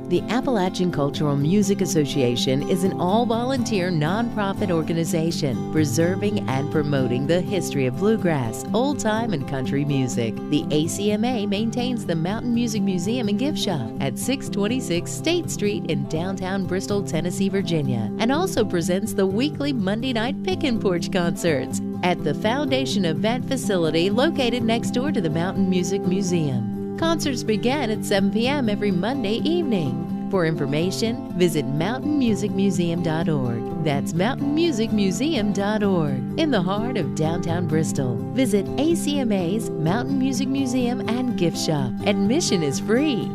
The Appalachian Cultural Music Association is an all-volunteer nonprofit organization preserving and promoting the history of bluegrass, old-time, and country music. The ACMA maintains the Mountain Music Museum and Gift Shop at 626 State Street in downtown Bristol, Tennessee, Virginia, and also presents the weekly Monday night Pickin' Porch concerts at the Foundation Event Facility located next door to the Mountain Music Museum. Concerts begin at 7 p.m. every Monday evening. For information, visit mountainmusicmuseum.org. That's mountainmusicmuseum.org. In the heart of downtown Bristol, visit ACMA's Mountain Music Museum and Gift Shop. Admission is free.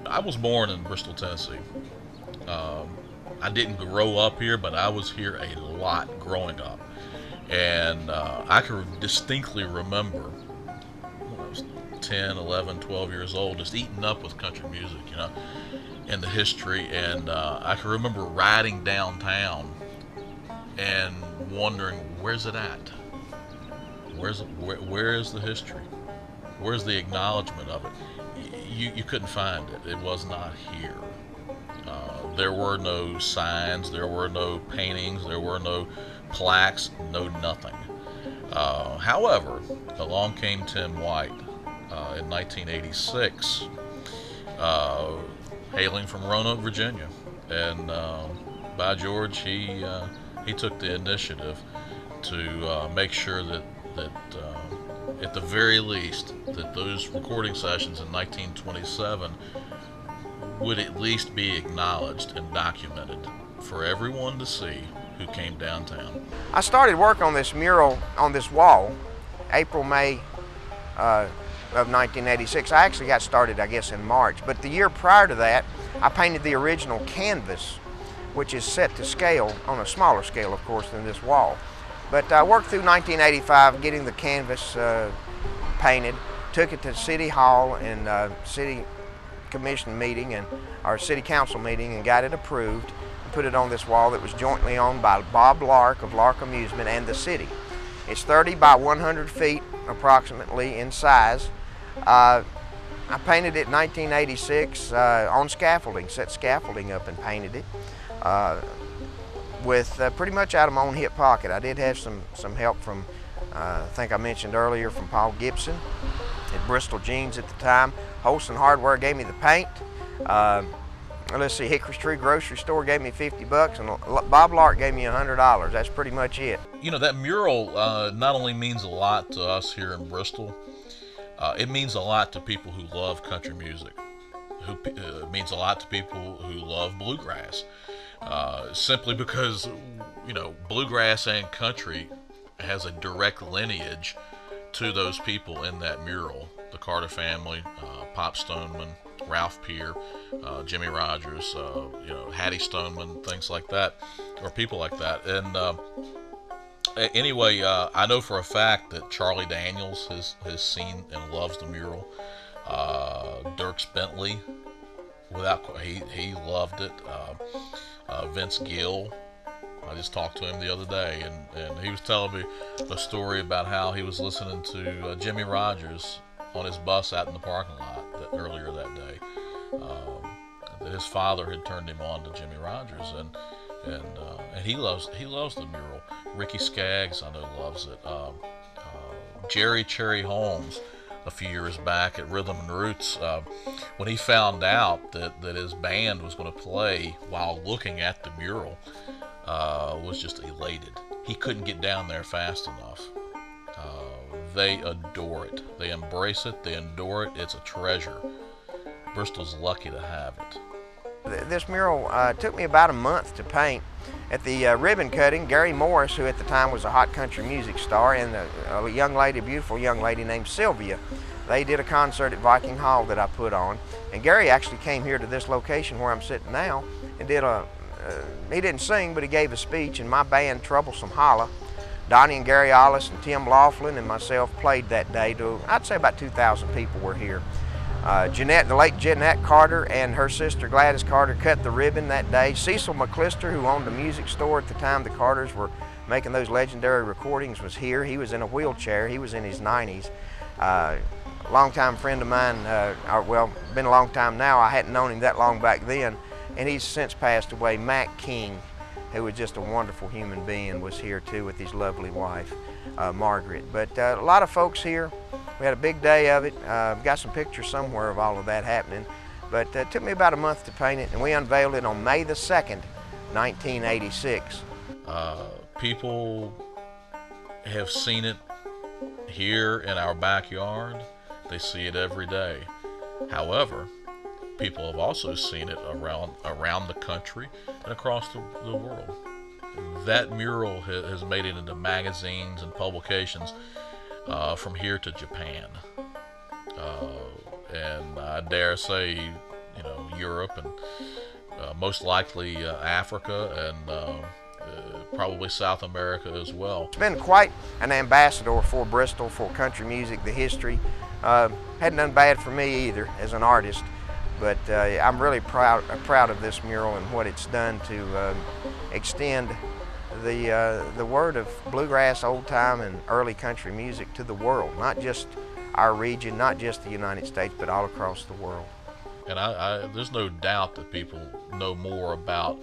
I was born in Bristol, Tennessee. I didn't grow up here, but I was here a lot growing up. And I can distinctly remember when I was 10, 11, 12 years old, just eating up with country music, and the history. And I can remember riding downtown and wondering, where's it at? Where is the history? Where's the acknowledgement of it? You couldn't find it. It was not here. There were no signs, there were no paintings, there were no plaques, no nothing. However, along came Tim White in 1986, hailing from Roanoke, Virginia, and by George, he took the initiative to make sure that at the very least, that those recording sessions in 1927 would at least be acknowledged and documented for everyone to see who came downtown. I started work on this mural on this wall April, May of 1986. I actually got started, I guess, in March, but the year prior to that, I painted the original canvas, which is set to scale, on a smaller scale, of course, than this wall. But I worked through 1985 getting the canvas painted, took it to City Hall and City Commission meeting and our City Council meeting and got it approved and put it on this wall that was jointly owned by Bob Lark of Lark Amusement and the city. It's 30 by 100 feet approximately in size. I painted it in 1986 on scaffolding, set scaffolding up and painted it. With pretty much out of my own hip pocket. I did have some help from, I think I mentioned earlier, from Paul Gibson at Bristol Jeans at the time. Holson Hardware gave me the paint. Let's see, Hickory Tree Grocery Store gave me $50, and Bob Lark gave me $100. That's pretty much it. That mural not only means a lot to us here in Bristol, it means a lot to people who love country music. It means a lot to people who love bluegrass. Simply because, bluegrass and country has a direct lineage to those people in that mural. The Carter family, Pop Stoneman, Ralph Peer, Jimmy Rogers, Hattie Stoneman, things like that, or people like that. And anyway, I know for a fact that Charlie Daniels has seen and loves the mural. Dierks Bentley, he loved it. Vince Gill, I just talked to him the other day, and he was telling me a story about how he was listening to Jimmy Rogers on his bus out in the parking lot earlier that day. That his father had turned him on to Jimmy Rogers, and he loves the mural. Ricky Skaggs, I know, loves it. Jerry Cherry Holmes, a few years back at Rhythm and Roots, when he found out that his band was going to play while looking at the mural, was just elated. He couldn't get down there fast enough. They adore it. They embrace it. They adore it. It's a treasure. Bristol's lucky to have it. This mural took me about a month to paint. At the ribbon cutting, Gary Morris, who at the time was a hot country music star, and a young lady, a beautiful young lady named Sylvia, they did a concert at Viking Hall that I put on. And Gary actually came here to this location where I'm sitting now and did he didn't sing, but he gave a speech, and my band, Troublesome Holla, Donnie and Gary Ollis and Tim Laughlin and myself played that day to, I'd say about 2,000 people were here. The late Jeanette Carter and her sister Gladys Carter cut the ribbon that day. Cecil McClister, who owned a music store at the time the Carters were making those legendary recordings, was here. He was in a wheelchair. He was in his 90s. A longtime friend of mine, well, been a long time now. I hadn't known him that long back then, and he's since passed away. Mac King, who was just a wonderful human being, was here too with his lovely wife, Margaret. But a lot of folks here. We had a big day of it. Got some pictures somewhere of all of that happening. But it took me about a month to paint it, and we unveiled it on May the 2nd, 1986. People have seen it here in our backyard. They see it every day. However, people have also seen it around the country and across the world. That mural has made it into magazines and publications from here to Japan, and I dare say, you know, Europe, and most likely Africa, and probably South America as well. It's been quite an ambassador for Bristol, for country music, the history. Hadn't done bad for me either as an artist, but I'm really proud of this mural and what it's done to extend the word of bluegrass, old time, and early country music to the world, not just our region, not just the United States, but all across the world. And there's no doubt that people know more about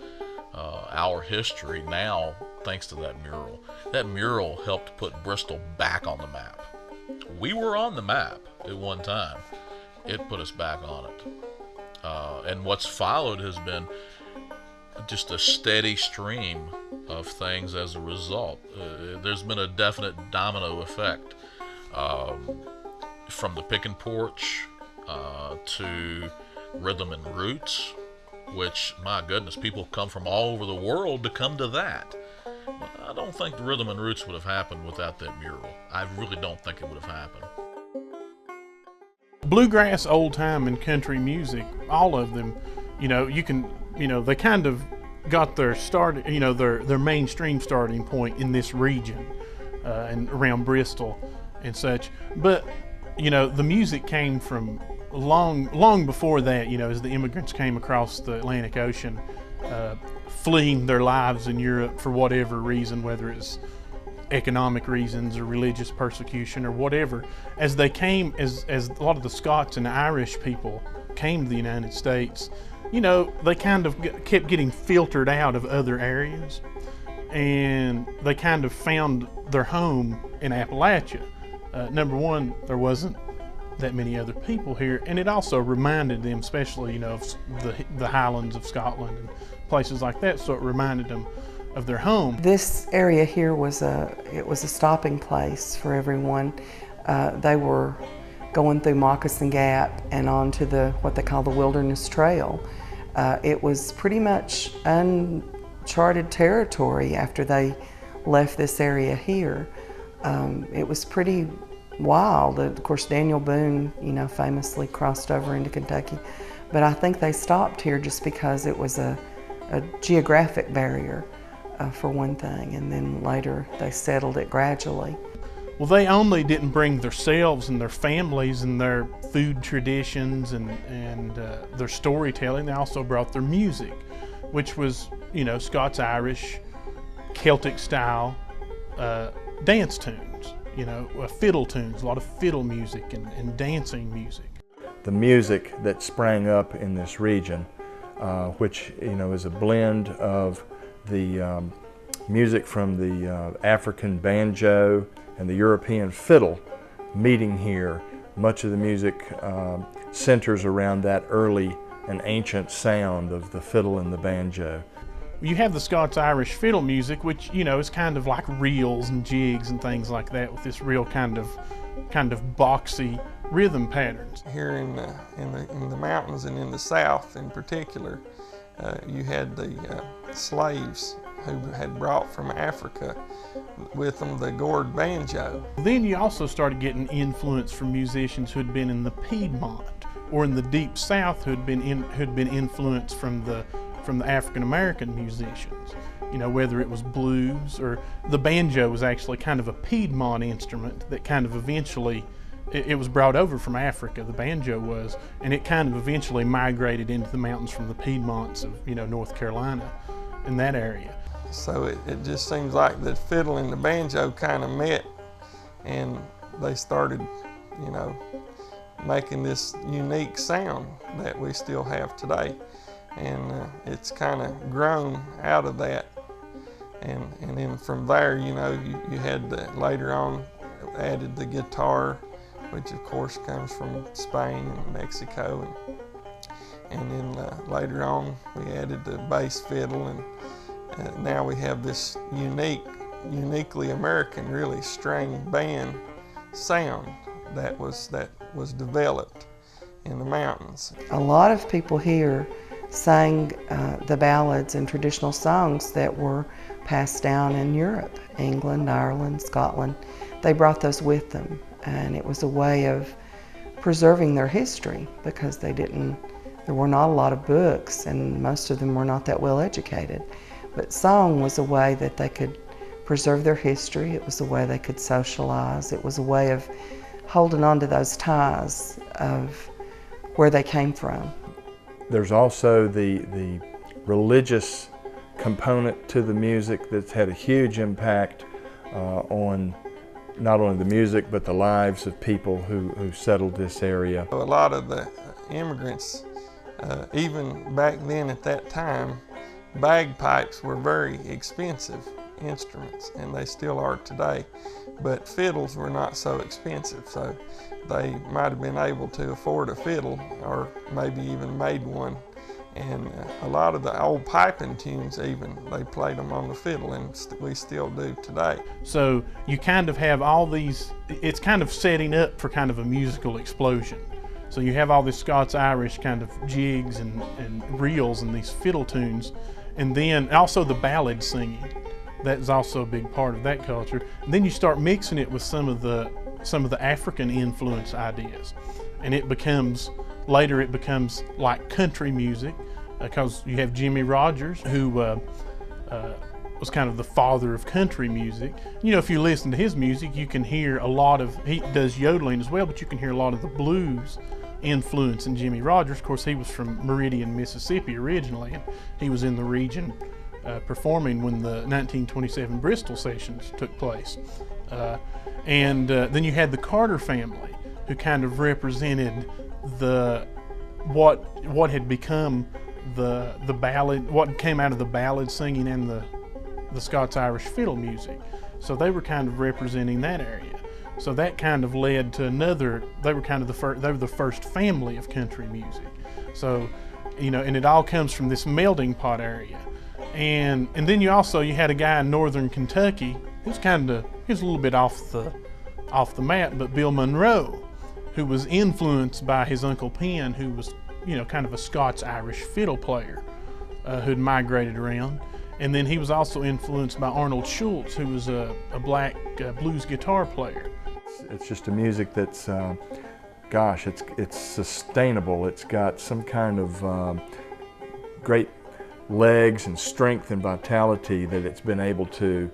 our history now thanks to that mural. That mural helped put Bristol back on the map. We were on the map at one time. It put us back on it. And what's followed has been just a steady stream of things as a result. There's been a definite domino effect, from the Pickin' Porch to Rhythm and Roots, which, my goodness, people come from all over the world to come to that. I don't think the Rhythm and Roots would have happened without that mural. I really don't think it would have happened. Bluegrass, old time, and country music, all of them, they kind of got their start, their mainstream starting point in this region and around Bristol and such. But, the music came from long before that, as the immigrants came across the Atlantic Ocean, fleeing their lives in Europe for whatever reason, whether it's economic reasons or religious persecution or whatever. As they came, as a lot of the Scots and Irish people came to the United States, they kind of kept getting filtered out of other areas, and they kind of found their home in Appalachia. Number one, there wasn't that many other people here, and it also reminded them, especially, of the Highlands of Scotland and places like that, so it reminded them of their home. This area here was a stopping place for everyone. They were going through Moccasin Gap and onto what they call the Wilderness Trail. It was pretty much uncharted territory after they left this area here. It was pretty wild. Of course, Daniel Boone, famously crossed over into Kentucky, but I think they stopped here just because it was a geographic barrier, for one thing, and then later they settled it gradually. Well, they only didn't bring themselves and their families and their food traditions and their storytelling. They also brought their music, which was, Scots-Irish, Celtic style dance tunes, fiddle tunes, a lot of fiddle music and dancing music. The music that sprang up in this region, which, is a blend of the music from the African banjo and the European fiddle meeting here. Much of the music centers around that early and ancient sound of the fiddle and the banjo. You have the Scots-Irish fiddle music, which, is kind of like reels and jigs and things like that, with this real kind of boxy rhythm patterns. Here in the mountains and in the South in particular, you had the slaves who had brought from Africa with them the gourd banjo. Then you also started getting influence from musicians who had been in the Piedmont or in the Deep South who had been influenced from the African American musicians. You know, whether it was blues or the banjo was actually kind of a Piedmont instrument that kind of eventually it was brought over from Africa, the banjo was, and it kind of eventually migrated into the mountains from the Piedmonts of, you know, North Carolina in that area. So it just seems like the fiddle and the banjo kind of met, and they started, you know, making this unique sound that we still have today. And it's kind of grown out of that. And then from there, you know, you had later on added the guitar, which of course comes from Spain and Mexico. And then later on, we added the bass fiddle, and now we have this uniquely American, really string band sound that was developed in the mountains. A lot of people here sang the ballads and traditional songs that were passed down in Europe, England, Ireland, Scotland. They brought those with them, and it was a way of preserving their history because there were not a lot of books, and most of them were not that well educated. But song was a way that they could preserve their history. It was a way they could socialize. It was a way of holding on to those ties of where they came from. There's also the religious component to the music that's had a huge impact on not only the music but the lives of people who settled this area. A lot of the immigrants, even back then at that time, bagpipes were very expensive instruments, and they still are today, but fiddles were not so expensive, so they might have been able to afford a fiddle or maybe even made one. And a lot of the old piping tunes even, they played them on the fiddle, and we still do today. So you kind of have all these, it's kind of setting up for kind of a musical explosion. So you have all this Scots-Irish kind of jigs and reels and these fiddle tunes, and then also the ballad singing. That's also a big part of that culture. And then you start mixing it with some of the African influence ideas, and later it becomes like country music, because you have Jimmie Rodgers, who was kind of the father of country music. You know, if you listen to his music, you can hear he does yodeling as well, but you can hear a lot of the blues influence in Jimmie Rodgers. Of course, he was from Meridian, Mississippi originally, and he was in the region performing when the 1927 Bristol sessions took place. Then you had the Carter family, who kind of represented what had become the ballad, what came out of the ballad singing and the Scots-Irish fiddle music. So they were kind of representing that area. So that kind of led to they were the first family of country music. So, you know, and it all comes from this melting pot area. And then you had a guy in northern Kentucky who's he was a little bit off the map, but Bill Monroe, who was influenced by his Uncle Pen, who was, you know, kind of a Scots-Irish fiddle player who'd migrated around. And then he was also influenced by Arnold Schultz, who was a black blues guitar player. It's just a music that's, it's sustainable. It's got some kind of great legs and strength and vitality that it's been able to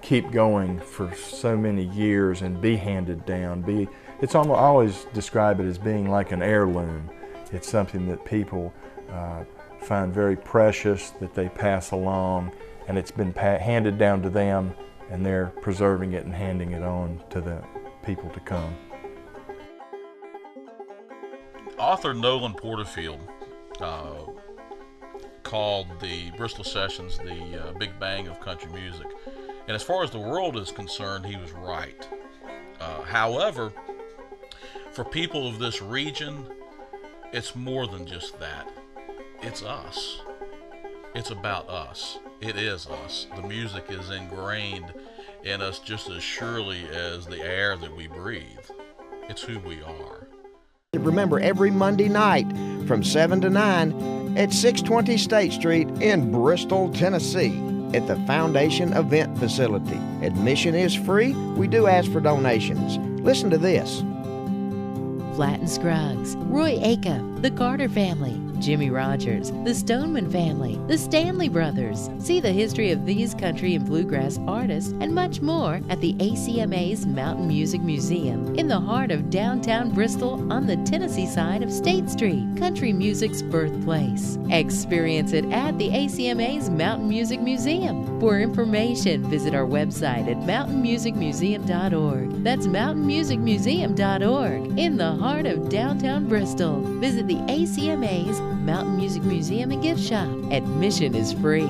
keep going for so many years and be handed down. I always describe it as being like an heirloom. It's something that people find very precious, that they pass along, and it's been handed down to them, and they're preserving it and handing it on to the people to come. Author Nolan Porterfield called the Bristol Sessions the Big Bang of country music. And as far as the world is concerned, he was right. However, for people of this region, it's more than just that. It's us. It's about us. It is us. The music is ingrained in us just as surely as the air that we breathe. It's who we are. Remember, every Monday night from 7 to 9 at 620 State Street in Bristol, Tennessee, at the Foundation Event Facility. Admission is free. We do ask for donations. Listen to this. Flatt and Scruggs, Roy Acuff, the Carter family, Jimmy Rogers, the Stoneman family, the Stanley Brothers. See the history of these country and bluegrass artists and much more at the ACMA's Mountain Music Museum in the heart of downtown Bristol on the Tennessee side of State Street, country music's birthplace. Experience it at the ACMA's Mountain Music Museum. For information, visit our website at mountainmusicmuseum.org. That's mountainmusicmuseum.org in the heart of downtown Bristol. Visit the ACMA's Mountain Music Museum and Gift Shop. Admission is free.